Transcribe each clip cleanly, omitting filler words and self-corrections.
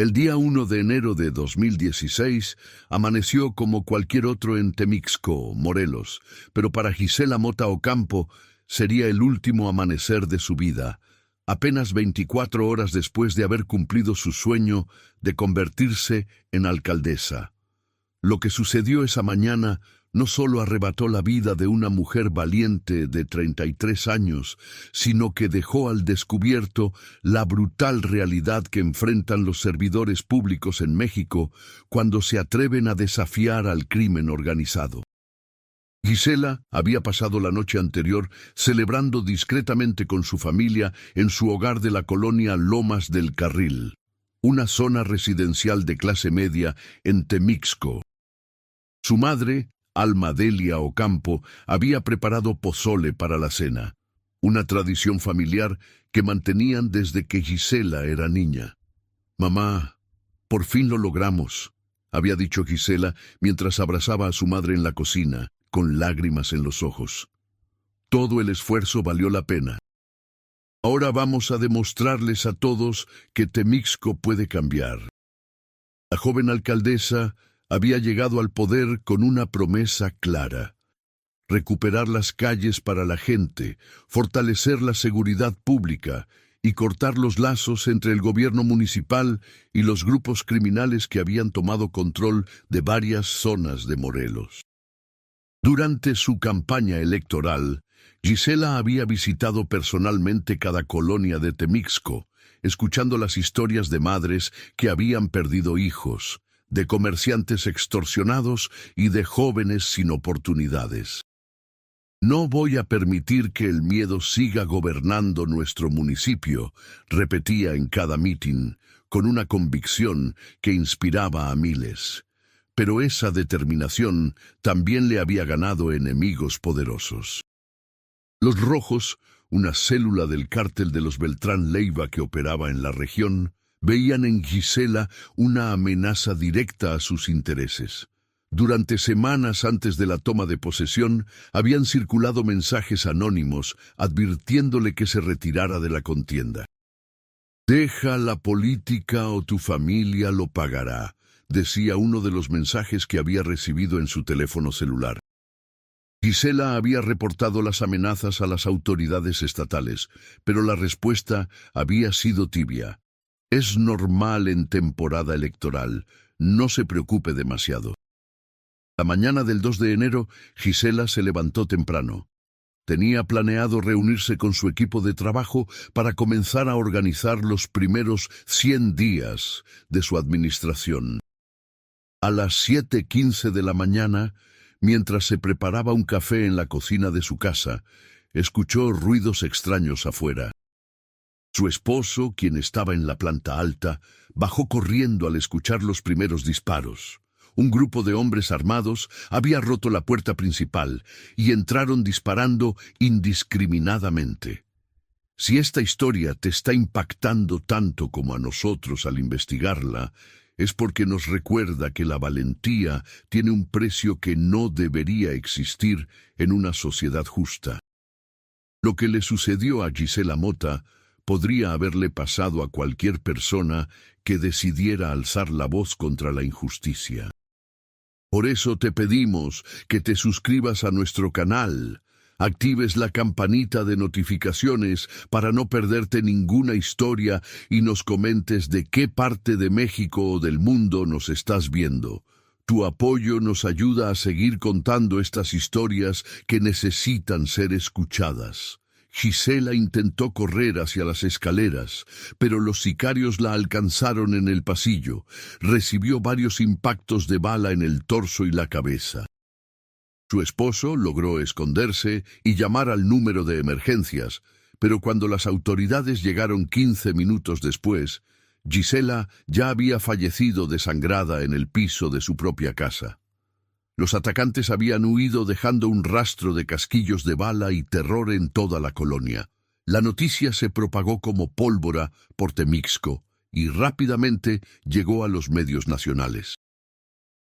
El día 1 de enero de 2016 amaneció como cualquier otro en Temixco, Morelos, pero para Gisela Mota Ocampo sería el último amanecer de su vida, apenas 24 horas después de haber cumplido su sueño de convertirse en alcaldesa. Lo que sucedió esa mañana no solo arrebató la vida de una mujer valiente de 33 años, sino que dejó al descubierto la brutal realidad que enfrentan los servidores públicos en México cuando se atreven a desafiar al crimen organizado. Gisela había pasado la noche anterior celebrando discretamente con su familia en su hogar de la colonia Lomas del Carril, una zona residencial de clase media en Temixco. Su madre, Alma Delia Ocampo, había preparado pozole para la cena, una tradición familiar que mantenían desde que Gisela era niña. «Mamá, por fin lo logramos», había dicho Gisela mientras abrazaba a su madre en la cocina, con lágrimas en los ojos. «Todo el esfuerzo valió la pena. Ahora vamos a demostrarles a todos que Temixco puede cambiar». La joven alcaldesa había llegado al poder con una promesa clara: recuperar las calles para la gente, fortalecer la seguridad pública y cortar los lazos entre el gobierno municipal y los grupos criminales que habían tomado control de varias zonas de Morelos. Durante su campaña electoral, Gisela había visitado personalmente cada colonia de Temixco, escuchando las historias de madres que habían perdido hijos, de comerciantes extorsionados y de jóvenes sin oportunidades. «No voy a permitir que el miedo siga gobernando nuestro municipio», repetía en cada mitin, con una convicción que inspiraba a miles. Pero esa determinación también le había ganado enemigos poderosos. Los Rojos, una célula del cártel de los Beltrán Leiva que operaba en la región, veían en Gisela una amenaza directa a sus intereses. Durante semanas antes de la toma de posesión, habían circulado mensajes anónimos advirtiéndole que se retirara de la contienda. «Deja la política o tu familia lo pagará», decía uno de los mensajes que había recibido en su teléfono celular. Gisela había reportado las amenazas a las autoridades estatales, pero la respuesta había sido tibia. «Es normal en temporada electoral, no se preocupe demasiado». La mañana del 2 de enero, Gisela se levantó temprano. Tenía planeado reunirse con su equipo de trabajo para comenzar a organizar los primeros 100 días de su administración. A las 7:15 de la mañana, mientras se preparaba un café en la cocina de su casa, escuchó ruidos extraños afuera. Su esposo, quien estaba en la planta alta, bajó corriendo al escuchar los primeros disparos. Un grupo de hombres armados había roto la puerta principal y entraron disparando indiscriminadamente. Si esta historia te está impactando tanto como a nosotros al investigarla, es porque nos recuerda que la valentía tiene un precio que no debería existir en una sociedad justa. Lo que le sucedió a Gisela Mota podría haberle pasado a cualquier persona que decidiera alzar la voz contra la injusticia. Por eso te pedimos que te suscribas a nuestro canal, actives la campanita de notificaciones para no perderte ninguna historia y nos comentes de qué parte de México o del mundo nos estás viendo. Tu apoyo nos ayuda a seguir contando estas historias que necesitan ser escuchadas. Gisela intentó correr hacia las escaleras, pero los sicarios la alcanzaron en el pasillo. Recibió varios impactos de bala en el torso y la cabeza. Su esposo logró esconderse y llamar al número de emergencias, pero cuando las autoridades llegaron 15 minutos después, Gisela ya había fallecido desangrada en el piso de su propia casa. Los atacantes habían huido dejando un rastro de casquillos de bala y terror en toda la colonia. La noticia se propagó como pólvora por Temixco y rápidamente llegó a los medios nacionales.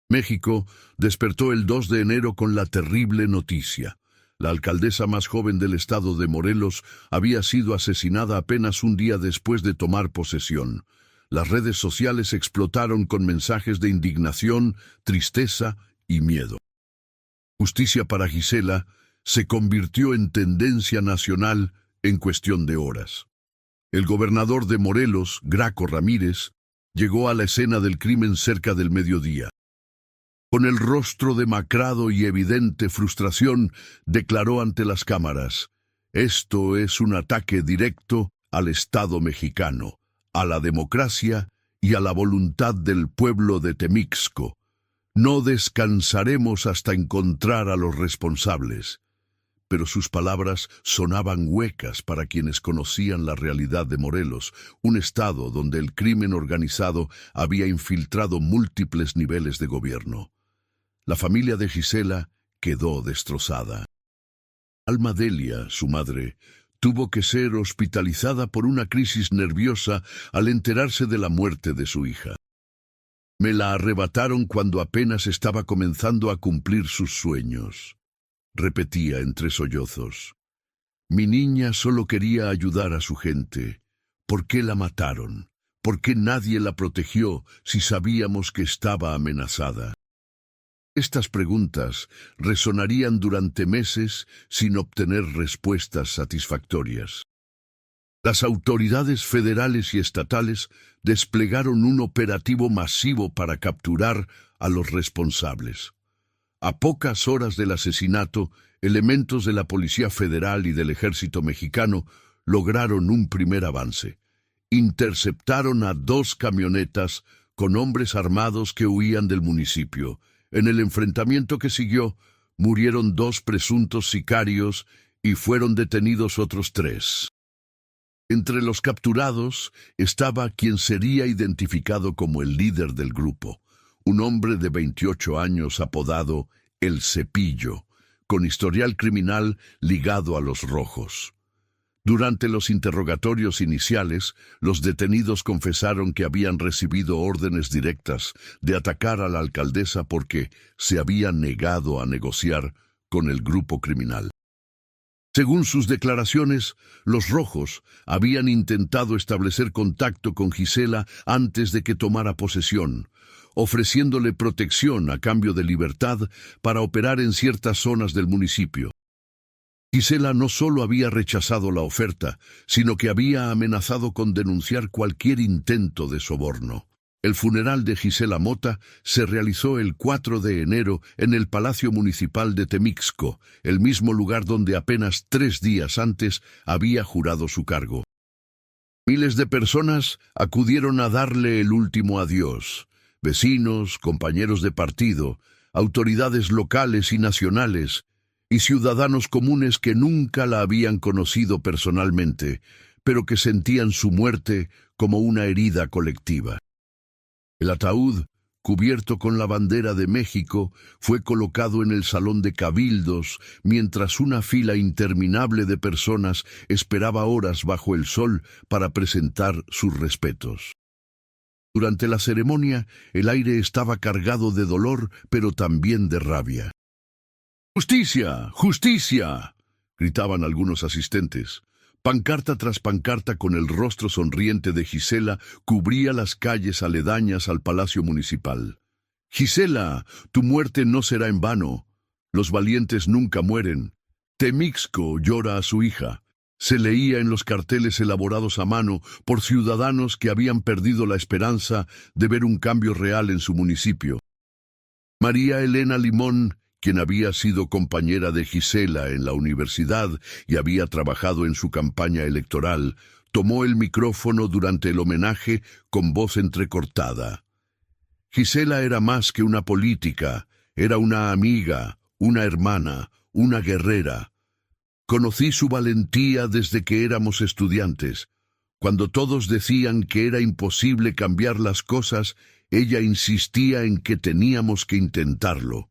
México despertó el 2 de enero con la terrible noticia. La alcaldesa más joven del estado de Morelos había sido asesinada apenas un día después de tomar posesión. Las redes sociales explotaron con mensajes de indignación, tristeza y miedo. Justicia para Gisela se convirtió en tendencia nacional en cuestión de horas. El gobernador de Morelos, Graco Ramírez, llegó a la escena del crimen cerca del mediodía. Con el rostro demacrado y evidente frustración, declaró ante las cámaras: «Esto es un ataque directo al Estado mexicano, a la democracia y a la voluntad del pueblo de Temixco. No descansaremos hasta encontrar a los responsables». Pero sus palabras sonaban huecas para quienes conocían la realidad de Morelos, un estado donde el crimen organizado había infiltrado múltiples niveles de gobierno. La familia de Gisela quedó destrozada. Alma Delia, su madre, tuvo que ser hospitalizada por una crisis nerviosa al enterarse de la muerte de su hija. «Me la arrebataron cuando apenas estaba comenzando a cumplir sus sueños», repetía entre sollozos. «Mi niña solo quería ayudar a su gente. ¿Por qué la mataron? ¿Por qué nadie la protegió si sabíamos que estaba amenazada?». Estas preguntas resonarían durante meses sin obtener respuestas satisfactorias. Las autoridades federales y estatales desplegaron un operativo masivo para capturar a los responsables. A pocas horas del asesinato, elementos de la Policía Federal y del Ejército Mexicano lograron un primer avance. Interceptaron a 2 camionetas con hombres armados que huían del municipio. En el enfrentamiento que siguió, murieron 2 presuntos sicarios y fueron detenidos otros 3. Entre los capturados estaba quien sería identificado como el líder del grupo, un hombre de 28 años apodado El Cepillo, con historial criminal ligado a los Rojos. Durante los interrogatorios iniciales, los detenidos confesaron que habían recibido órdenes directas de atacar a la alcaldesa porque se había negado a negociar con el grupo criminal. Según sus declaraciones, los Rojos habían intentado establecer contacto con Gisela antes de que tomara posesión, ofreciéndole protección a cambio de libertad para operar en ciertas zonas del municipio. Gisela no solo había rechazado la oferta, sino que había amenazado con denunciar cualquier intento de soborno. El funeral de Gisela Mota se realizó el 4 de enero en el Palacio Municipal de Temixco, el mismo lugar donde apenas 3 días antes había jurado su cargo. Miles de personas acudieron a darle el último adiós. Vecinos, compañeros de partido, autoridades locales y nacionales, y ciudadanos comunes que nunca la habían conocido personalmente, pero que sentían su muerte como una herida colectiva. El ataúd, cubierto con la bandera de México, fue colocado en el salón de cabildos, mientras una fila interminable de personas esperaba horas bajo el sol para presentar sus respetos. Durante la ceremonia, el aire estaba cargado de dolor, pero también de rabia. «¡Justicia! ¡Justicia!», gritaban algunos asistentes. Pancarta tras pancarta con el rostro sonriente de Gisela cubría las calles aledañas al Palacio Municipal. «Gisela, tu muerte no será en vano. Los valientes nunca mueren. Temixco llora a su hija». Se leía en los carteles elaborados a mano por ciudadanos que habían perdido la esperanza de ver un cambio real en su municipio. María Elena Limón, quien había sido compañera de Gisela en la universidad y había trabajado en su campaña electoral, tomó el micrófono durante el homenaje con voz entrecortada. Gisela era más que una política, era una amiga, una hermana, una guerrera. Conocí su valentía desde que éramos estudiantes. Cuando todos decían que era imposible cambiar las cosas, ella insistía en que teníamos que intentarlo.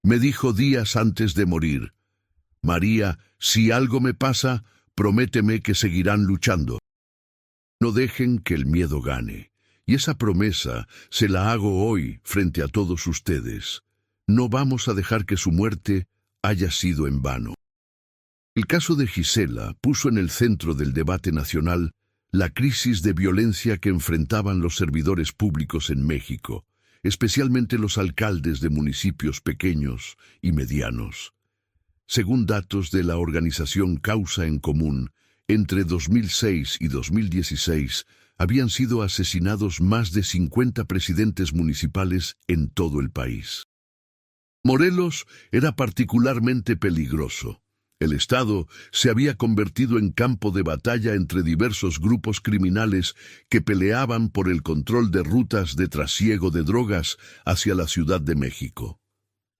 Me dijo días antes de morir: «María, si algo me pasa, prométeme que seguirán luchando. No dejen que el miedo gane». Y esa promesa se la hago hoy frente a todos ustedes. No vamos a dejar que su muerte haya sido en vano. El caso de Gisela puso en el centro del debate nacional la crisis de violencia que enfrentaban los servidores públicos en México, especialmente los alcaldes de municipios pequeños y medianos. Según datos de la organización Causa en Común, entre 2006 y 2016 habían sido asesinados más de 50 presidentes municipales en todo el país. Morelos era particularmente peligroso. El estado se había convertido en campo de batalla entre diversos grupos criminales que peleaban por el control de rutas de trasiego de drogas hacia la Ciudad de México.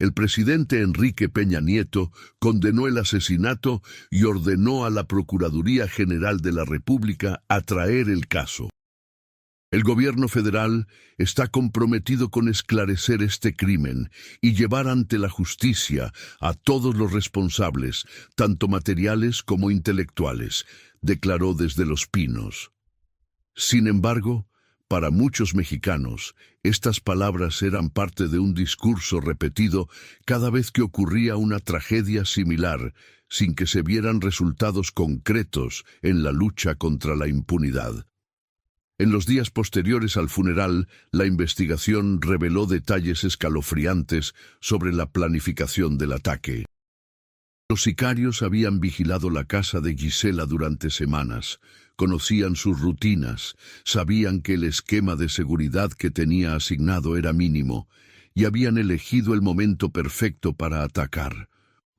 El presidente Enrique Peña Nieto condenó el asesinato y ordenó a la Procuraduría General de la República a traer el caso. El gobierno federal está comprometido con esclarecer este crimen y llevar ante la justicia a todos los responsables, tanto materiales como intelectuales, declaró desde Los Pinos. Sin embargo, para muchos mexicanos, estas palabras eran parte de un discurso repetido cada vez que ocurría una tragedia similar, sin que se vieran resultados concretos en la lucha contra la impunidad. En los días posteriores al funeral, la investigación reveló detalles escalofriantes sobre la planificación del ataque. Los sicarios habían vigilado la casa de Gisela durante semanas, conocían sus rutinas, sabían que el esquema de seguridad que tenía asignado era mínimo, y habían elegido el momento perfecto para atacar.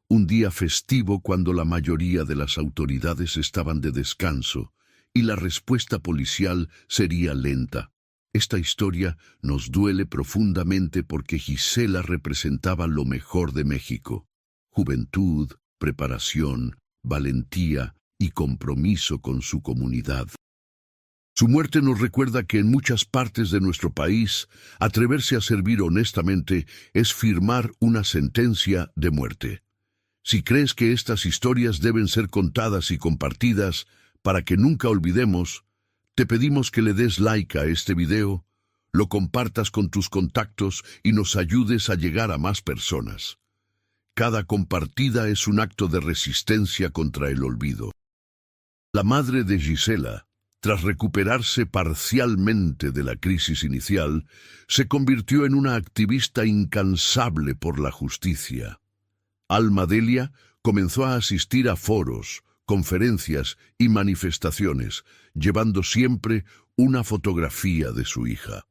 Un día festivo cuando la mayoría de las autoridades estaban de descanso, y la respuesta policial sería lenta. Esta historia nos duele profundamente porque Gisela representaba lo mejor de México: juventud, preparación, valentía y compromiso con su comunidad. Su muerte nos recuerda que en muchas partes de nuestro país, atreverse a servir honestamente es firmar una sentencia de muerte. Si crees que estas historias deben ser contadas y compartidas para que nunca olvidemos, te pedimos que le des like a este video, lo compartas con tus contactos y nos ayudes a llegar a más personas. Cada compartida es un acto de resistencia contra el olvido. La madre de Gisela, tras recuperarse parcialmente de la crisis inicial, se convirtió en una activista incansable por la justicia. Alma Delia comenzó a asistir a foros, conferencias y manifestaciones, llevando siempre una fotografía de su hija.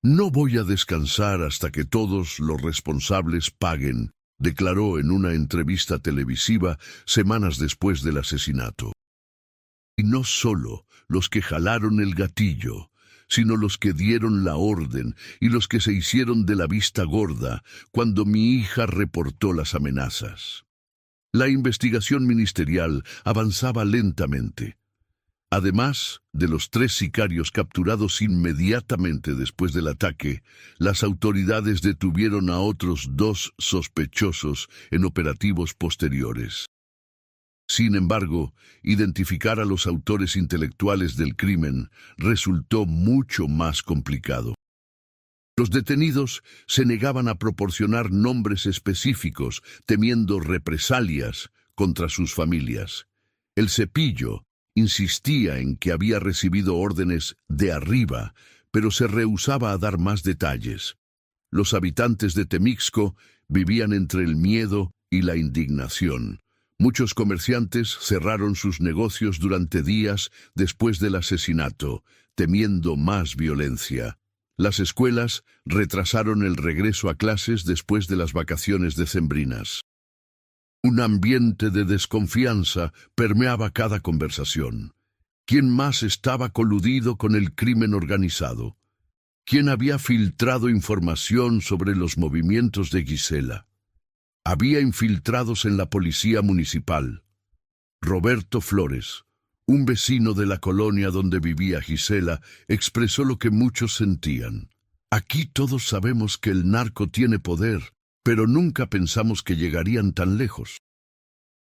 «No voy a descansar hasta que todos los responsables paguen», declaró en una entrevista televisiva semanas después del asesinato. Y no solo los que jalaron el gatillo, sino los que dieron la orden y los que se hicieron de la vista gorda cuando mi hija reportó las amenazas. La investigación ministerial avanzaba lentamente. Además de los 3 sicarios capturados inmediatamente después del ataque, las autoridades detuvieron a otros 2 sospechosos en operativos posteriores. Sin embargo, identificar a los autores intelectuales del crimen resultó mucho más complicado. Los detenidos se negaban a proporcionar nombres específicos, temiendo represalias contra sus familias. El Cepillo insistía en que había recibido órdenes de arriba, pero se rehusaba a dar más detalles. Los habitantes de Temixco vivían entre el miedo y la indignación. Muchos comerciantes cerraron sus negocios durante días después del asesinato, temiendo más violencia. Las escuelas retrasaron el regreso a clases después de las vacaciones decembrinas. Un ambiente de desconfianza permeaba cada conversación. ¿Quién más estaba coludido con el crimen organizado? ¿Quién había filtrado información sobre los movimientos de Gisela? Había infiltrados en la policía municipal. Roberto Flores, un vecino de la colonia donde vivía Gisela, expresó lo que muchos sentían. Aquí todos sabemos que el narco tiene poder, pero nunca pensamos que llegarían tan lejos.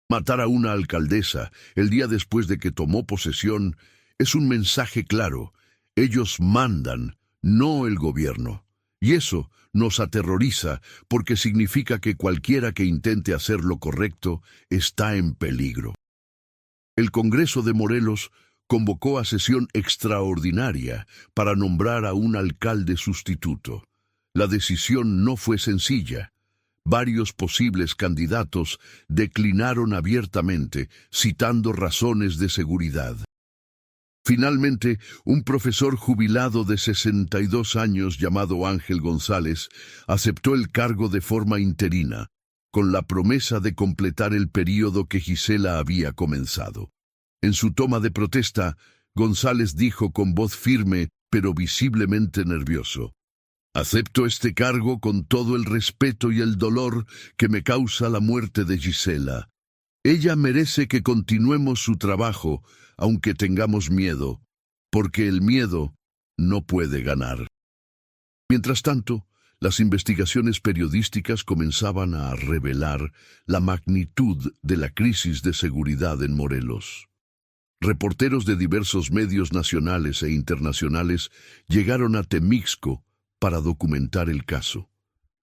Matar a una alcaldesa el día después de que tomó posesión es un mensaje claro. Ellos mandan, no el gobierno. Y eso nos aterroriza porque significa que cualquiera que intente hacer lo correcto está en peligro. El Congreso de Morelos convocó a sesión extraordinaria para nombrar a un alcalde sustituto. La decisión no fue sencilla. Varios posibles candidatos declinaron abiertamente, citando razones de seguridad. Finalmente, un profesor jubilado de 62 años llamado Ángel González aceptó el cargo de forma interina, con la promesa de completar el período que Gisela había comenzado. En su toma de protesta, González dijo con voz firme, pero visiblemente nervioso: «Acepto este cargo con todo el respeto y el dolor que me causa la muerte de Gisela. Ella merece que continuemos su trabajo, aunque tengamos miedo, porque el miedo no puede ganar». Mientras tanto, las investigaciones periodísticas comenzaban a revelar la magnitud de la crisis de seguridad en Morelos. Reporteros de diversos medios nacionales e internacionales llegaron a Temixco para documentar el caso.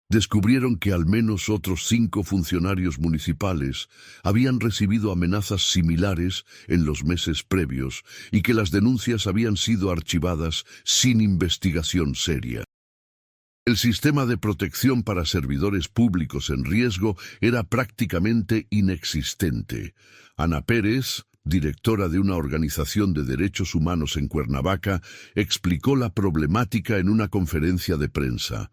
Descubrieron que al menos otros 5 funcionarios municipales habían recibido amenazas similares en los meses previos y que las denuncias habían sido archivadas sin investigación seria. El sistema de protección para servidores públicos en riesgo era prácticamente inexistente. Ana Pérez, directora de una organización de derechos humanos en Cuernavaca, explicó la problemática en una conferencia de prensa.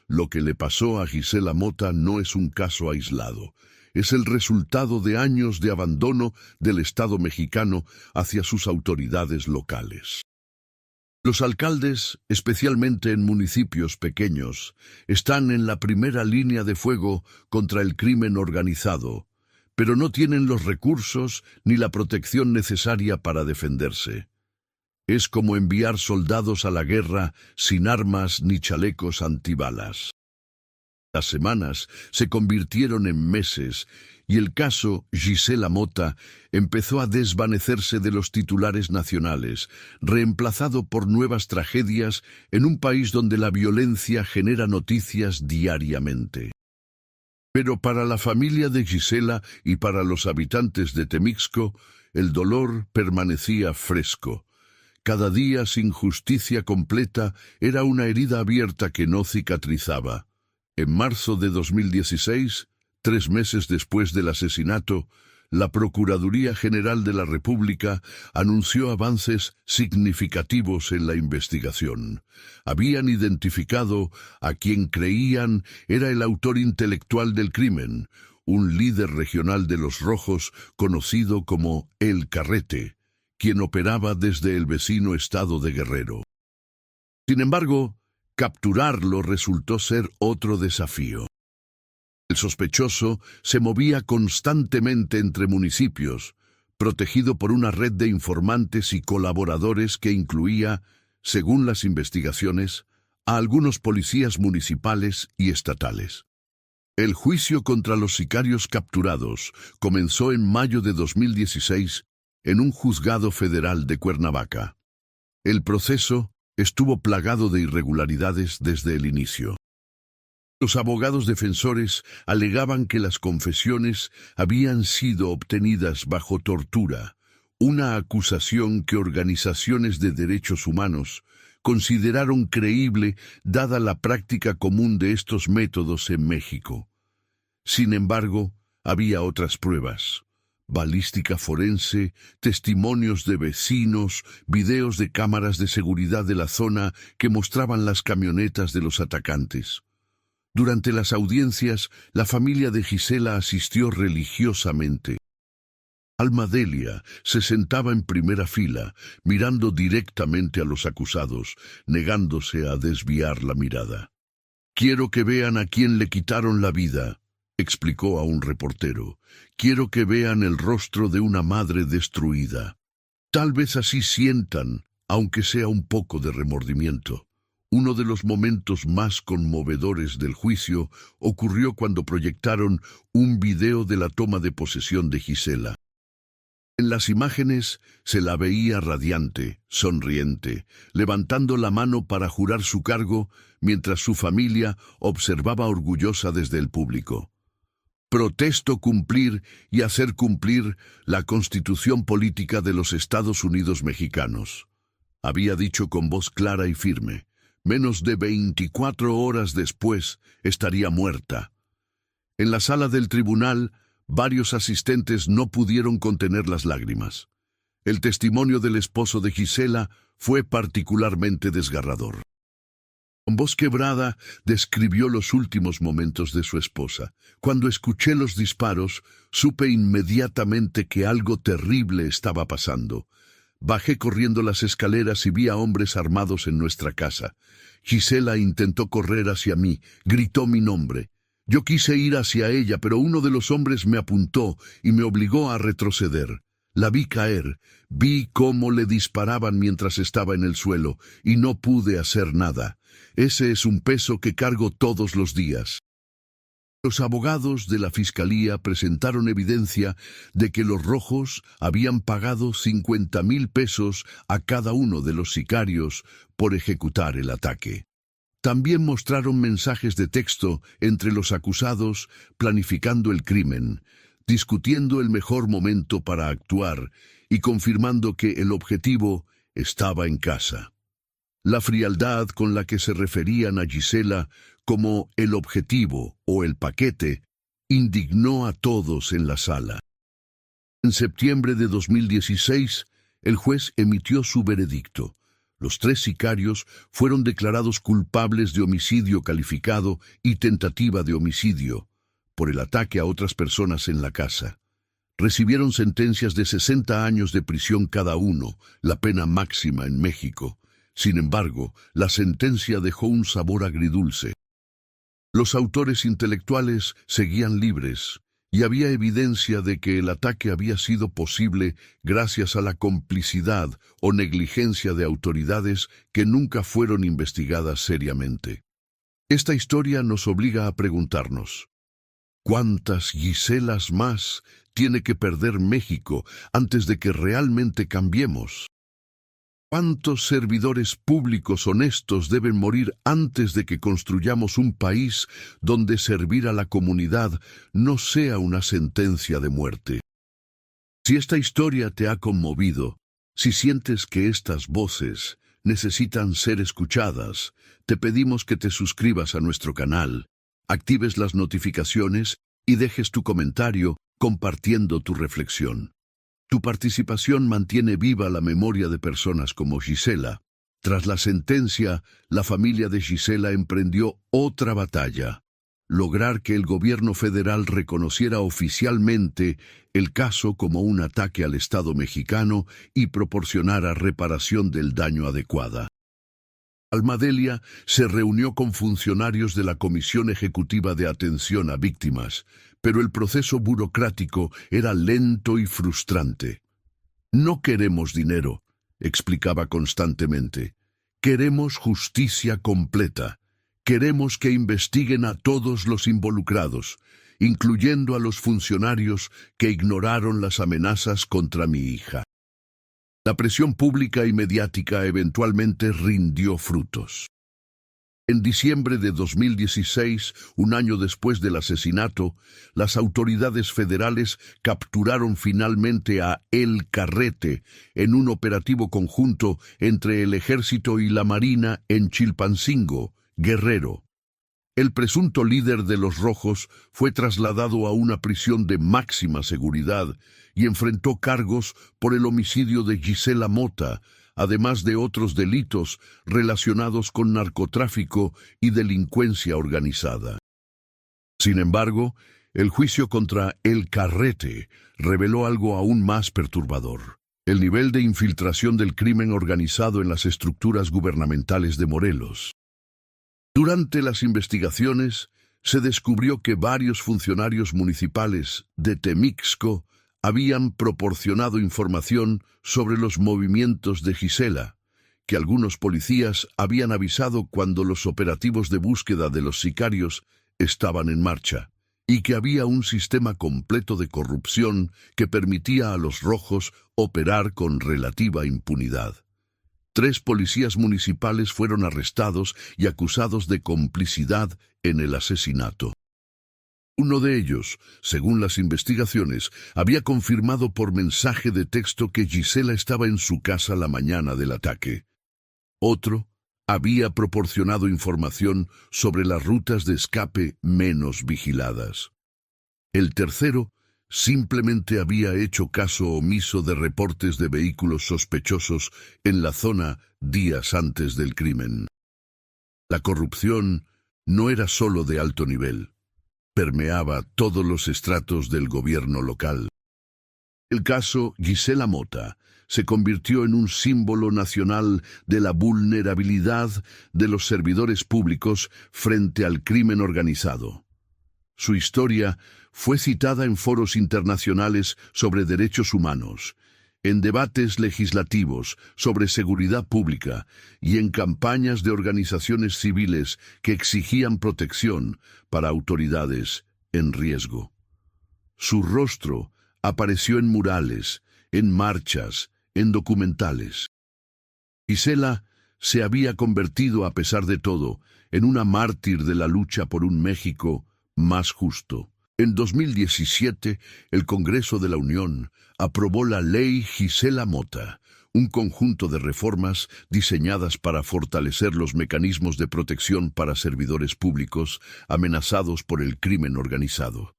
Lo que le pasó a Gisela Mota no es un caso aislado. Es el resultado de años de abandono del Estado mexicano hacia sus autoridades locales. Los alcaldes, especialmente en municipios pequeños, están en la primera línea de fuego contra el crimen organizado, pero no tienen los recursos ni la protección necesaria para defenderse. Es como enviar soldados a la guerra sin armas ni chalecos antibalas. Las semanas se convirtieron en meses y el caso Gisela Mota empezó a desvanecerse de los titulares nacionales, reemplazado por nuevas tragedias en un país donde la violencia genera noticias diariamente. Pero para la familia de Gisela y para los habitantes de Temixco, el dolor permanecía fresco. Cada día sin justicia completa era una herida abierta que no cicatrizaba. En marzo de 2016, 3 meses después del asesinato, la Procuraduría General de la República anunció avances significativos en la investigación. Habían identificado a quien creían era el autor intelectual del crimen, un líder regional de los Rojos conocido como El Carrete, quien operaba desde el vecino estado de Guerrero. Sin embargo, capturarlo resultó ser otro desafío. El sospechoso se movía constantemente entre municipios, protegido por una red de informantes y colaboradores que incluía, según las investigaciones, a algunos policías municipales y estatales. El juicio contra los sicarios capturados comenzó en mayo de 2016 en un juzgado federal de Cuernavaca. El proceso estuvo plagado de irregularidades desde el inicio. Los abogados defensores alegaban que las confesiones habían sido obtenidas bajo tortura, una acusación que organizaciones de derechos humanos consideraron creíble dada la práctica común de estos métodos en México. Sin embargo, había otras pruebas: balística forense, testimonios de vecinos, videos de cámaras de seguridad de la zona que mostraban las camionetas de los atacantes. Durante las audiencias, la familia de Gisela asistió religiosamente. Alma Delia se sentaba en primera fila, mirando directamente a los acusados, negándose a desviar la mirada. «Quiero que vean a quién le quitaron la vida», explicó a un reportero. «Quiero que vean el rostro de una madre destruida. Tal vez así sientan, aunque sea un poco de remordimiento». Uno de los momentos más conmovedores del juicio ocurrió cuando proyectaron un video de la toma de posesión de Gisela. En las imágenes se la veía radiante, sonriente, levantando la mano para jurar su cargo, mientras su familia observaba orgullosa desde el público. Protesto cumplir y hacer cumplir la Constitución Política de los Estados Unidos Mexicanos. Había dicho con voz clara y firme. Menos de 24 horas después estaría muerta. En la sala del tribunal, varios asistentes no pudieron contener las lágrimas. El testimonio del esposo de Gisela fue particularmente desgarrador. Con voz quebrada, describió los últimos momentos de su esposa. Cuando escuché los disparos, supe inmediatamente que algo terrible estaba pasando. Bajé corriendo las escaleras y vi a hombres armados en nuestra casa. Gisela intentó correr hacia mí, gritó mi nombre. Yo quise ir hacia ella, pero uno de los hombres me apuntó y me obligó a retroceder. La vi caer, vi cómo le disparaban mientras estaba en el suelo, y no pude hacer nada. Ese es un peso que cargo todos los días. Los abogados de la Fiscalía presentaron evidencia de que los rojos habían pagado 50,000 pesos a cada uno de los sicarios por ejecutar el ataque. También mostraron mensajes de texto entre los acusados planificando el crimen, discutiendo el mejor momento para actuar y confirmando que el objetivo estaba en casa. La frialdad con la que se referían a Gisela como el objetivo o el paquete indignó a todos en la sala. En septiembre de 2016, el juez emitió su veredicto. Los 3 sicarios fueron declarados culpables de homicidio calificado y tentativa de homicidio por el ataque a otras personas en la casa. Recibieron sentencias de 60 años de prisión cada uno, la pena máxima en México. Sin embargo, la sentencia dejó un sabor agridulce. Los autores intelectuales seguían libres, y había evidencia de que el ataque había sido posible gracias a la complicidad o negligencia de autoridades que nunca fueron investigadas seriamente. Esta historia nos obliga a preguntarnos, ¿cuántas Giselas más tiene que perder México antes de que realmente cambiemos? ¿Cuántos servidores públicos honestos deben morir antes de que construyamos un país donde servir a la comunidad no sea una sentencia de muerte? Si esta historia te ha conmovido, si sientes que estas voces necesitan ser escuchadas, te pedimos que te suscribas a nuestro canal, actives las notificaciones y dejes tu comentario compartiendo tu reflexión. Tu participación mantiene viva la memoria de personas como Gisela. Tras la sentencia, la familia de Gisela emprendió otra batalla: lograr que el gobierno federal reconociera oficialmente el caso como un ataque al Estado mexicano y proporcionara reparación del daño adecuada. Alma Delia se reunió con funcionarios de la Comisión Ejecutiva de Atención a Víctimas, pero el proceso burocrático era lento y frustrante. No queremos dinero, explicaba constantemente. Queremos justicia completa. Queremos que investiguen a todos los involucrados, incluyendo a los funcionarios que ignoraron las amenazas contra mi hija. La presión pública y mediática eventualmente rindió frutos. En diciembre de 2016, un año después del asesinato, las autoridades federales capturaron finalmente a El Carrete en un operativo conjunto entre el Ejército y la Marina en Chilpancingo, Guerrero. El presunto líder de los Rojos fue trasladado a una prisión de máxima seguridad y enfrentó cargos por el homicidio de Gisela Mota, además de otros delitos relacionados con narcotráfico y delincuencia organizada. Sin embargo, el juicio contra El Carrete reveló algo aún más perturbador: el nivel de infiltración del crimen organizado en las estructuras gubernamentales de Morelos. Durante las investigaciones, se descubrió que varios funcionarios municipales de Temixco habían proporcionado información sobre los movimientos de Gisela, que algunos policías habían avisado cuando los operativos de búsqueda de los sicarios estaban en marcha, y que había un sistema completo de corrupción que permitía a los Rojos operar con relativa impunidad. 3 policías municipales fueron arrestados y acusados de complicidad en el asesinato. Uno de ellos, según las investigaciones, había confirmado por mensaje de texto que Gisela estaba en su casa la mañana del ataque. Otro había proporcionado información sobre las rutas de escape menos vigiladas. El tercero simplemente había hecho caso omiso de reportes de vehículos sospechosos en la zona días antes del crimen. La corrupción no era solo de alto nivel, permeaba todos los estratos del gobierno local. El caso Gisela Mota se convirtió en un símbolo nacional de la vulnerabilidad de los servidores públicos frente al crimen organizado. Su historia fue citada en foros internacionales sobre derechos humanos, en debates legislativos sobre seguridad pública y en campañas de organizaciones civiles que exigían protección para autoridades en riesgo. Su rostro apareció en murales, en marchas, en documentales. Gisela se había convertido, a pesar de todo, en una mártir de la lucha por un México más justo. En 2017, el Congreso de la Unión aprobó la Ley Gisela Mota, un conjunto de reformas diseñadas para fortalecer los mecanismos de protección para servidores públicos amenazados por el crimen organizado.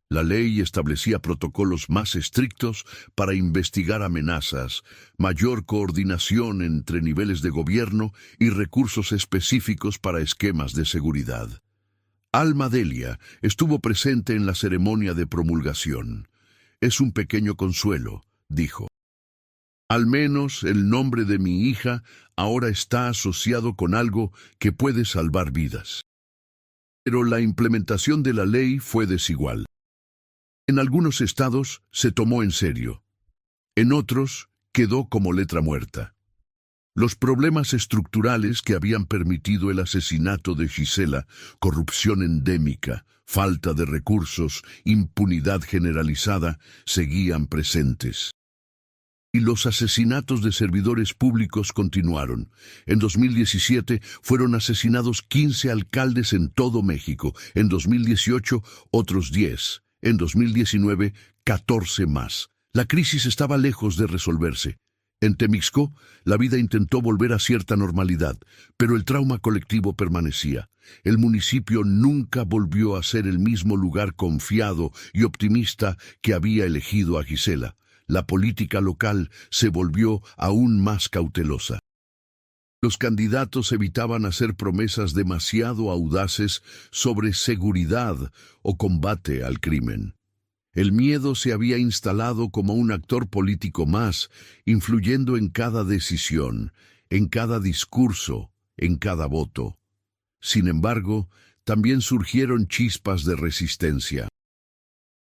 La ley establecía protocolos más estrictos para investigar amenazas, mayor coordinación entre niveles de gobierno y recursos específicos para esquemas de seguridad. Alma Delia estuvo presente en la ceremonia de promulgación. Es un pequeño consuelo, dijo. Al menos el nombre de mi hija ahora está asociado con algo que puede salvar vidas. Pero la implementación de la ley fue desigual. En algunos estados se tomó en serio. En otros quedó como letra muerta. Los problemas estructurales que habían permitido el asesinato de Gisela, corrupción endémica, falta de recursos, impunidad generalizada, seguían presentes. Y los asesinatos de servidores públicos continuaron. En 2017 fueron asesinados 15 alcaldes en todo México. En 2018 otros 10. En 2019, 14 más. La crisis estaba lejos de resolverse. En Temixco, la vida intentó volver a cierta normalidad, pero el trauma colectivo permanecía. El municipio nunca volvió a ser el mismo lugar confiado y optimista que había elegido a Gisela. La política local se volvió aún más cautelosa. Los candidatos evitaban hacer promesas demasiado audaces sobre seguridad o combate al crimen. El miedo se había instalado como un actor político más, influyendo en cada decisión, en cada discurso, en cada voto. Sin embargo, también surgieron chispas de resistencia.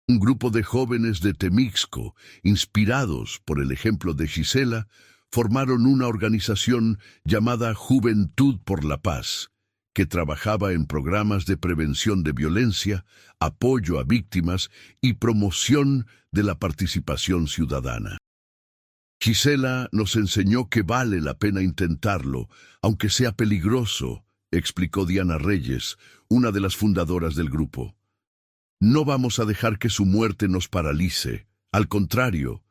Un grupo de jóvenes de Temixco, inspirados por el ejemplo de Gisela, formaron una organización llamada Juventud por la Paz, que trabajaba en programas de prevención de violencia, apoyo a víctimas y promoción de la participación ciudadana. Gisela nos enseñó que vale la pena intentarlo, aunque sea peligroso, explicó Diana Reyes, una de las fundadoras del grupo. No vamos a dejar que su muerte nos paralice. Al contrario,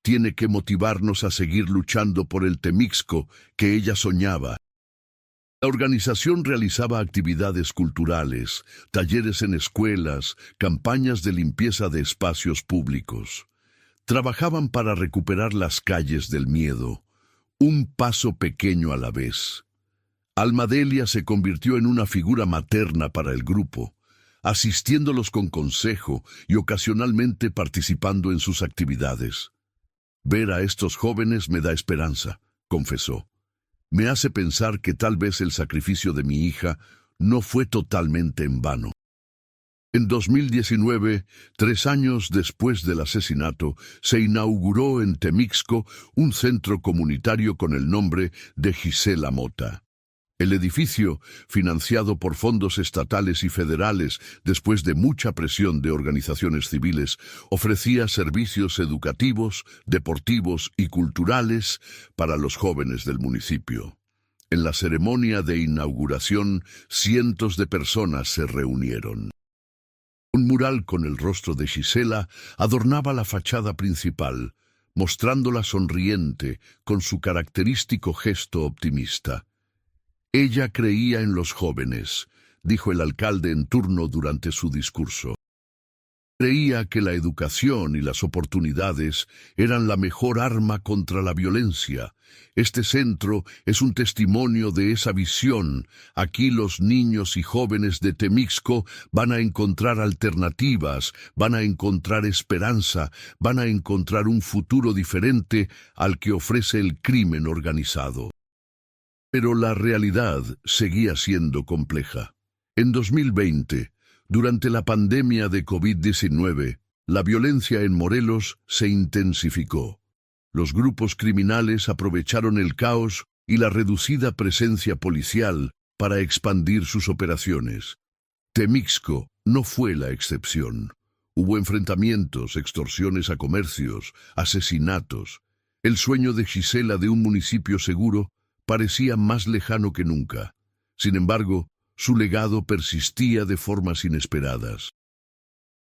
tiene que motivarnos a seguir luchando por el Temixco que ella soñaba. La organización realizaba actividades culturales, talleres en escuelas, campañas de limpieza de espacios públicos. Trabajaban para recuperar las calles del miedo, un paso pequeño a la vez. Alma Delia se convirtió en una figura materna para el grupo, asistiéndolos con consejo y ocasionalmente participando en sus actividades. Ver a estos jóvenes me da esperanza, confesó. Me hace pensar que tal vez el sacrificio de mi hija no fue totalmente en vano. En 2019, 3 años después del asesinato, se inauguró en Temixco un centro comunitario con el nombre de Gisela Mota. El edificio, financiado por fondos estatales y federales después de mucha presión de organizaciones civiles, ofrecía servicios educativos, deportivos y culturales para los jóvenes del municipio. En la ceremonia de inauguración, cientos de personas se reunieron. Un mural con el rostro de Gisela adornaba la fachada principal, mostrándola sonriente con su característico gesto optimista. Ella creía en los jóvenes, dijo el alcalde en turno durante su discurso. Creía que la educación y las oportunidades eran la mejor arma contra la violencia. Este centro es un testimonio de esa visión. Aquí los niños y jóvenes de Temixco van a encontrar alternativas, van a encontrar esperanza, van a encontrar un futuro diferente al que ofrece el crimen organizado. Pero la realidad seguía siendo compleja. En 2020, durante la pandemia de COVID-19, la violencia en Morelos se intensificó. Los grupos criminales aprovecharon el caos y la reducida presencia policial para expandir sus operaciones. Temixco no fue la excepción. Hubo enfrentamientos, extorsiones a comercios, asesinatos. El sueño de Gisela de un municipio seguro parecía más lejano que nunca. Sin embargo, su legado persistía de formas inesperadas.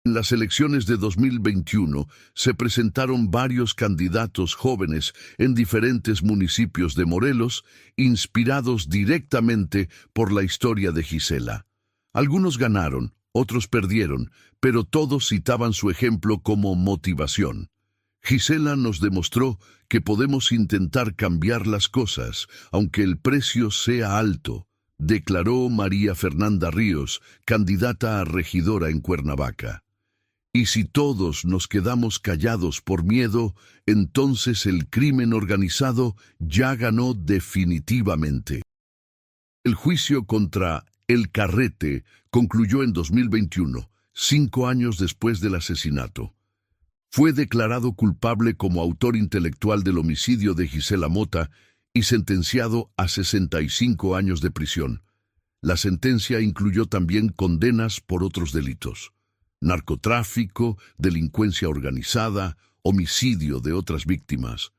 En las elecciones de 2021 se presentaron varios candidatos jóvenes en diferentes municipios de Morelos, inspirados directamente por la historia de Gisela. Algunos ganaron, otros perdieron, pero todos citaban su ejemplo como motivación. Gisela nos demostró que podemos intentar cambiar las cosas, aunque el precio sea alto, declaró María Fernanda Ríos, candidata a regidora en Cuernavaca. Y si todos nos quedamos callados por miedo, entonces el crimen organizado ya ganó definitivamente. El juicio contra El Carrete concluyó en 2021, 5 años después del asesinato. Fue declarado culpable como autor intelectual del homicidio de Gisela Mota y sentenciado a 65 años de prisión. La sentencia incluyó también condenas por otros delitos: narcotráfico, delincuencia organizada, homicidio de otras víctimas.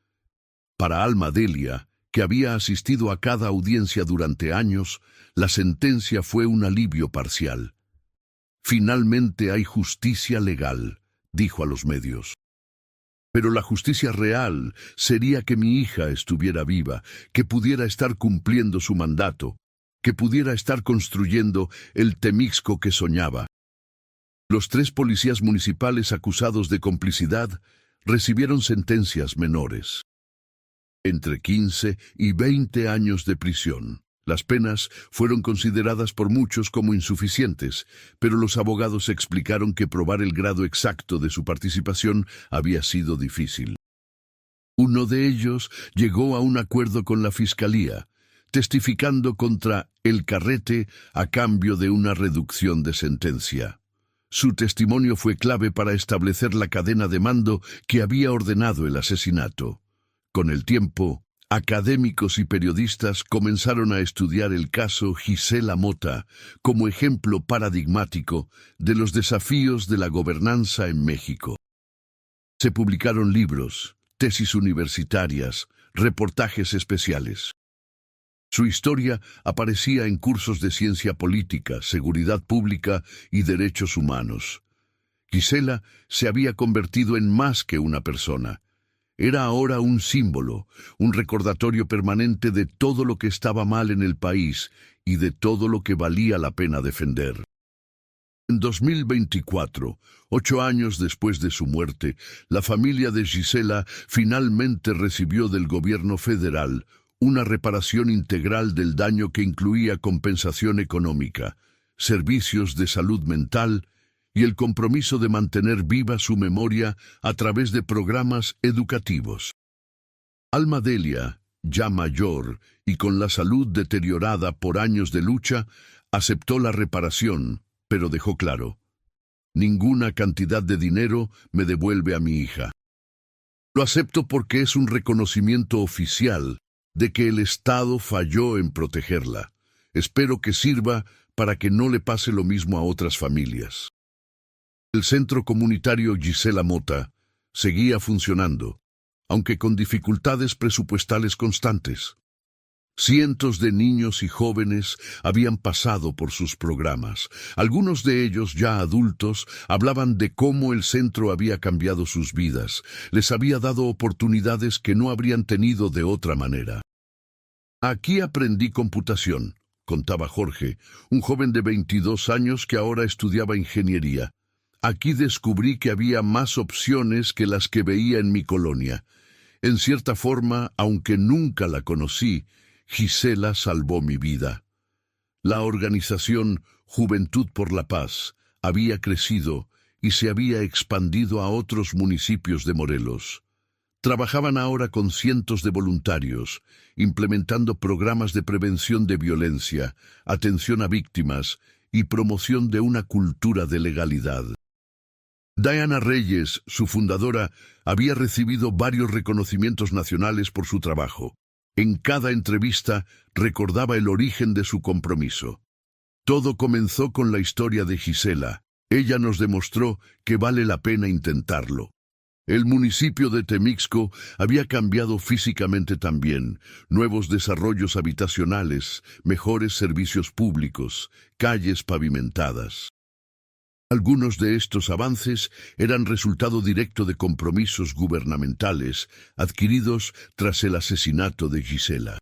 Para Alma Delia, que había asistido a cada audiencia durante años, la sentencia fue un alivio parcial. Finalmente hay justicia legal, dijo a los medios. Pero la justicia real sería que mi hija estuviera viva, que pudiera estar cumpliendo su mandato, que pudiera estar construyendo el Temixco que soñaba. Los 3 policías municipales acusados de complicidad recibieron sentencias menores, entre 15 y 20 años de prisión. Las penas fueron consideradas por muchos como insuficientes, pero los abogados explicaron que probar el grado exacto de su participación había sido difícil. Uno de ellos llegó a un acuerdo con la Fiscalía, testificando contra El Carrete a cambio de una reducción de sentencia. Su testimonio fue clave para establecer la cadena de mando que había ordenado el asesinato. Con el tiempo, académicos y periodistas comenzaron a estudiar el caso Gisela Mota como ejemplo paradigmático de los desafíos de la gobernanza en México. Se publicaron libros, tesis universitarias, reportajes especiales. Su historia aparecía en cursos de ciencia política, seguridad pública y derechos humanos. Gisela se había convertido en más que una persona. Era ahora un símbolo, un recordatorio permanente de todo lo que estaba mal en el país y de todo lo que valía la pena defender. En 2024, 8 años después de su muerte, la familia de Gisela finalmente recibió del gobierno federal una reparación integral del daño que incluía compensación económica, servicios de salud mental y el compromiso de mantener viva su memoria a través de programas educativos. Alma Delia, ya mayor y con la salud deteriorada por años de lucha, aceptó la reparación, pero dejó claro: ninguna cantidad de dinero me devuelve a mi hija. Lo acepto porque es un reconocimiento oficial de que el Estado falló en protegerla. Espero que sirva para que no le pase lo mismo a otras familias. El centro comunitario Gisela Mota seguía funcionando, aunque con dificultades presupuestales constantes. Cientos de niños y jóvenes habían pasado por sus programas. Algunos de ellos, ya adultos, hablaban de cómo el centro había cambiado sus vidas, les había dado oportunidades que no habrían tenido de otra manera. Aquí aprendí computación, contaba Jorge, un joven de 22 años que ahora estudiaba ingeniería. Aquí descubrí que había más opciones que las que veía en mi colonia. En cierta forma, aunque nunca la conocí, Gisela salvó mi vida. La organización Juventud por la Paz había crecido y se había expandido a otros municipios de Morelos. Trabajaban ahora con cientos de voluntarios, implementando programas de prevención de violencia, atención a víctimas y promoción de una cultura de legalidad. Diana Reyes, su fundadora, había recibido varios reconocimientos nacionales por su trabajo. En cada entrevista recordaba el origen de su compromiso. Todo comenzó con la historia de Gisela. Ella nos demostró que vale la pena intentarlo. El municipio de Temixco había cambiado físicamente también. Nuevos desarrollos habitacionales, mejores servicios públicos, calles pavimentadas. Algunos de estos avances eran resultado directo de compromisos gubernamentales adquiridos tras el asesinato de Gisela.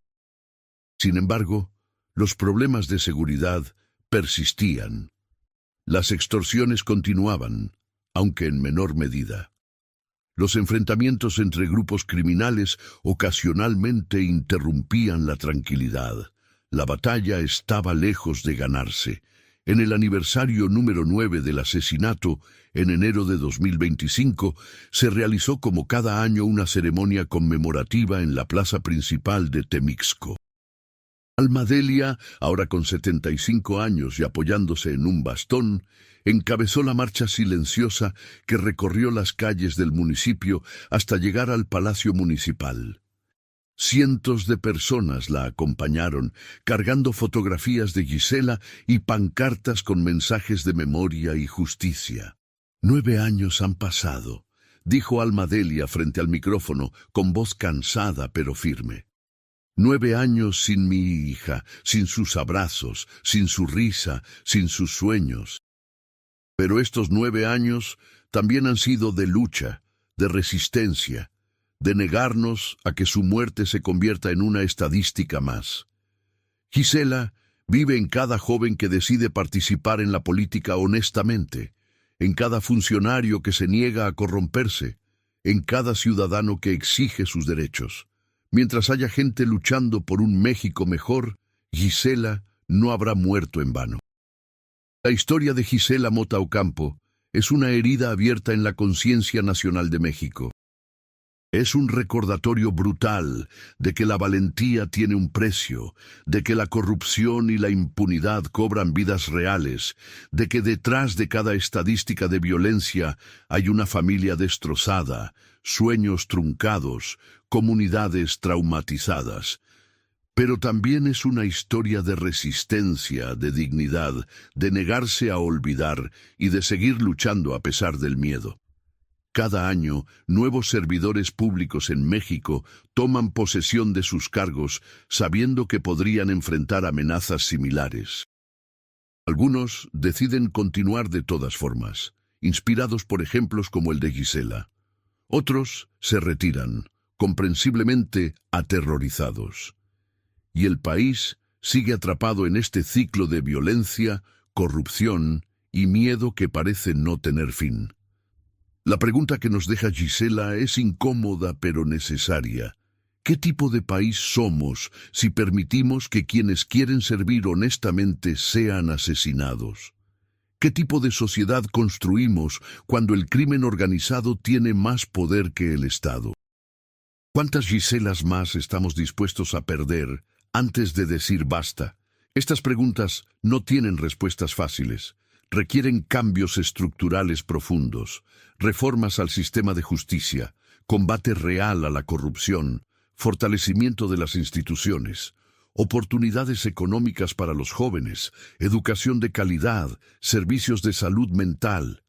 Sin embargo, los problemas de seguridad persistían. Las extorsiones continuaban, aunque en menor medida. Los enfrentamientos entre grupos criminales ocasionalmente interrumpían la tranquilidad. La batalla estaba lejos de ganarse. En el aniversario número 9 del asesinato, en enero de 2025, se realizó como cada año una ceremonia conmemorativa en la plaza principal de Temixco. Alma Delia, ahora con 75 años y apoyándose en un bastón, encabezó la marcha silenciosa que recorrió las calles del municipio hasta llegar al Palacio Municipal. Cientos de personas la acompañaron, cargando fotografías de Gisela y pancartas con mensajes de memoria y justicia. 9 años han pasado, dijo Alma Delia frente al micrófono, con voz cansada pero firme. 9 años sin mi hija, sin sus abrazos, sin su risa, sin sus sueños. Pero estos 9 años también han sido de lucha, de resistencia, de negarnos a que su muerte se convierta en una estadística más. Gisela vive en cada joven que decide participar en la política honestamente, en cada funcionario que se niega a corromperse, en cada ciudadano que exige sus derechos. Mientras haya gente luchando por un México mejor, Gisela no habrá muerto en vano. La historia de Gisela Mota Ocampo es una herida abierta en la conciencia nacional de México. Es un recordatorio brutal de que la valentía tiene un precio, de que la corrupción y la impunidad cobran vidas reales, de que detrás de cada estadística de violencia hay una familia destrozada, sueños truncados, comunidades traumatizadas. Pero también es una historia de resistencia, de dignidad, de negarse a olvidar y de seguir luchando a pesar del miedo. Cada año, nuevos servidores públicos en México toman posesión de sus cargos sabiendo que podrían enfrentar amenazas similares. Algunos deciden continuar de todas formas, inspirados por ejemplos como el de Gisela. Otros se retiran, comprensiblemente aterrorizados. Y el país sigue atrapado en este ciclo de violencia, corrupción y miedo que parece no tener fin. La pregunta que nos deja Gisela es incómoda pero necesaria. ¿Qué tipo de país somos si permitimos que quienes quieren servir honestamente sean asesinados? ¿Qué tipo de sociedad construimos cuando el crimen organizado tiene más poder que el Estado? ¿Cuántas Giselas más estamos dispuestos a perder antes de decir basta? Estas preguntas no tienen respuestas fáciles. Requieren cambios estructurales profundos, reformas al sistema de justicia, combate real a la corrupción, fortalecimiento de las instituciones, oportunidades económicas para los jóvenes, educación de calidad, servicios de salud mental.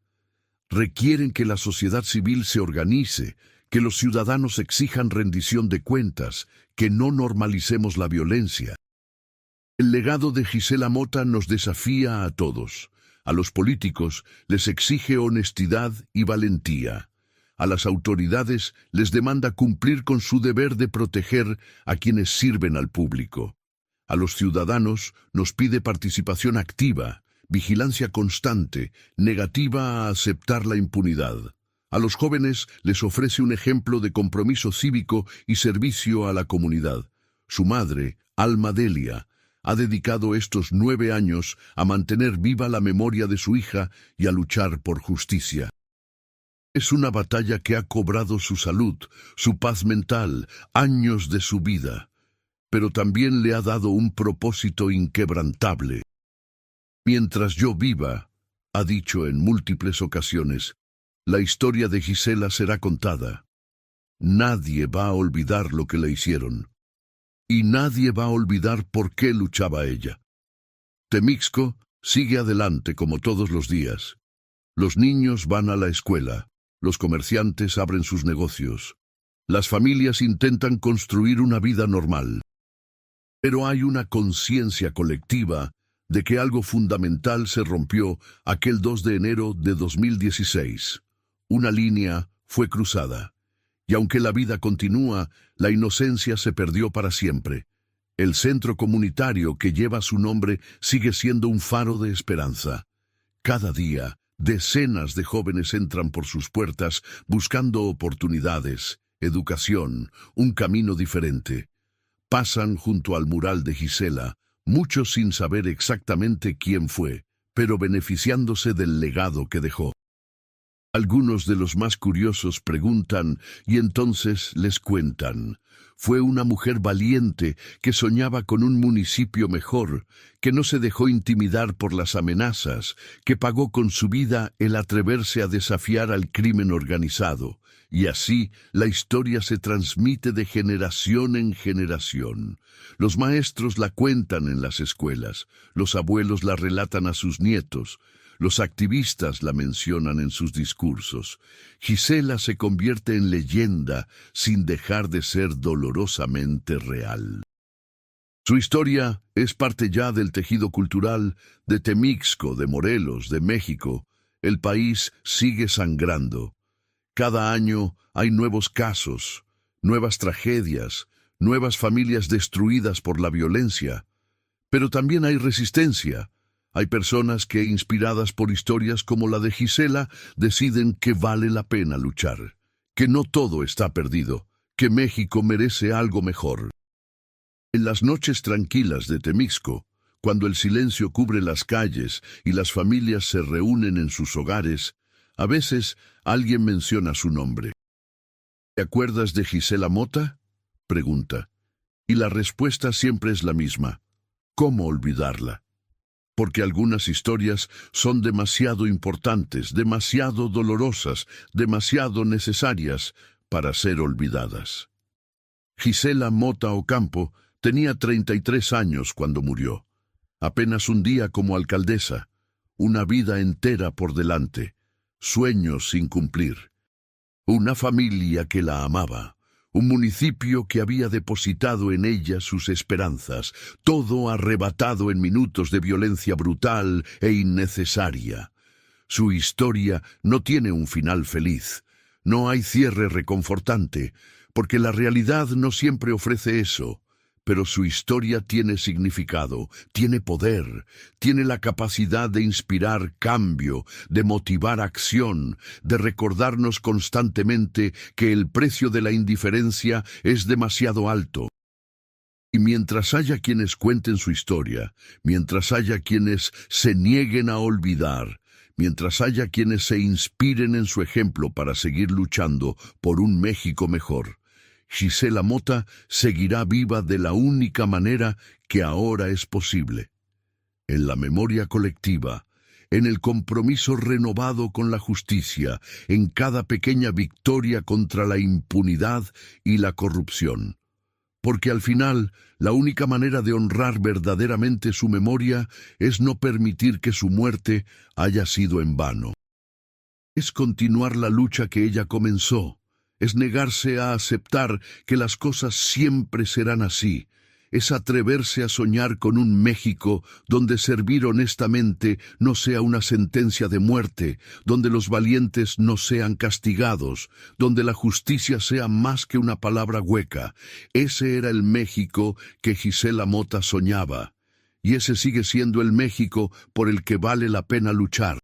Requieren que la sociedad civil se organice, que los ciudadanos exijan rendición de cuentas, que no normalicemos la violencia. El legado de Gisela Mota nos desafía a todos. A los políticos les exige honestidad y valentía. A las autoridades les demanda cumplir con su deber de proteger a quienes sirven al público. A los ciudadanos nos pide participación activa, vigilancia constante, negativa a aceptar la impunidad. A los jóvenes les ofrece un ejemplo de compromiso cívico y servicio a la comunidad. Su madre, Alma Delia, ha dedicado estos 9 años a mantener viva la memoria de su hija y a luchar por justicia. Es una batalla que ha cobrado su salud, su paz mental, años de su vida, pero también le ha dado un propósito inquebrantable. Mientras yo viva, ha dicho en múltiples ocasiones, la historia de Gisela será contada. Nadie va a olvidar lo que le hicieron. Y nadie va a olvidar por qué luchaba ella. Temixco sigue adelante como todos los días. Los niños van a la escuela, los comerciantes abren sus negocios, las familias intentan construir una vida normal. Pero hay una conciencia colectiva de que algo fundamental se rompió aquel 2 de enero de 2016. Una línea fue cruzada. Y aunque la vida continúa, la inocencia se perdió para siempre. El centro comunitario que lleva su nombre sigue siendo un faro de esperanza. Cada día, decenas de jóvenes entran por sus puertas buscando oportunidades, educación, un camino diferente. Pasan junto al mural de Gisela, muchos sin saber exactamente quién fue, pero beneficiándose del legado que dejó. Algunos de los más curiosos preguntan y entonces les cuentan. Fue una mujer valiente que soñaba con un municipio mejor, que no se dejó intimidar por las amenazas, que pagó con su vida el atreverse a desafiar al crimen organizado. Y así la historia se transmite de generación en generación. Los maestros la cuentan en las escuelas, los abuelos la relatan a sus nietos, los activistas la mencionan en sus discursos. Gisela se convierte en leyenda sin dejar de ser dolorosamente real. Su historia es parte ya del tejido cultural de Temixco, de Morelos, de México. El país sigue sangrando. Cada año hay nuevos casos, nuevas tragedias, nuevas familias destruidas por la violencia. Pero también hay resistencia. Hay personas que, inspiradas por historias como la de Gisela, deciden que vale la pena luchar, que no todo está perdido, que México merece algo mejor. En las noches tranquilas de Temixco, cuando el silencio cubre las calles y las familias se reúnen en sus hogares, a veces alguien menciona su nombre. ¿Te acuerdas de Gisela Mota?, pregunta. Y la respuesta siempre es la misma. ¿Cómo olvidarla? Porque algunas historias son demasiado importantes, demasiado dolorosas, demasiado necesarias para ser olvidadas. Gisela Mota Ocampo tenía 33 años cuando murió. Apenas un día como alcaldesa, una vida entera por delante, sueños sin cumplir. Una familia que la amaba. Un municipio que había depositado en ella sus esperanzas, todo arrebatado en minutos de violencia brutal e innecesaria. Su historia no tiene un final feliz, no hay cierre reconfortante, porque la realidad no siempre ofrece eso. Pero su historia tiene significado, tiene poder, tiene la capacidad de inspirar cambio, de motivar acción, de recordarnos constantemente que el precio de la indiferencia es demasiado alto. Y mientras haya quienes cuenten su historia, mientras haya quienes se nieguen a olvidar, mientras haya quienes se inspiren en su ejemplo para seguir luchando por un México mejor, Gisela Mota seguirá viva de la única manera que ahora es posible. En la memoria colectiva, en el compromiso renovado con la justicia, en cada pequeña victoria contra la impunidad y la corrupción. Porque al final, la única manera de honrar verdaderamente su memoria es no permitir que su muerte haya sido en vano. Es continuar la lucha que ella comenzó, es negarse a aceptar que las cosas siempre serán así. Es atreverse a soñar con un México donde servir honestamente no sea una sentencia de muerte, donde los valientes no sean castigados, donde la justicia sea más que una palabra hueca. Ese era el México que Gisela Mota soñaba. Y ese sigue siendo el México por el que vale la pena luchar.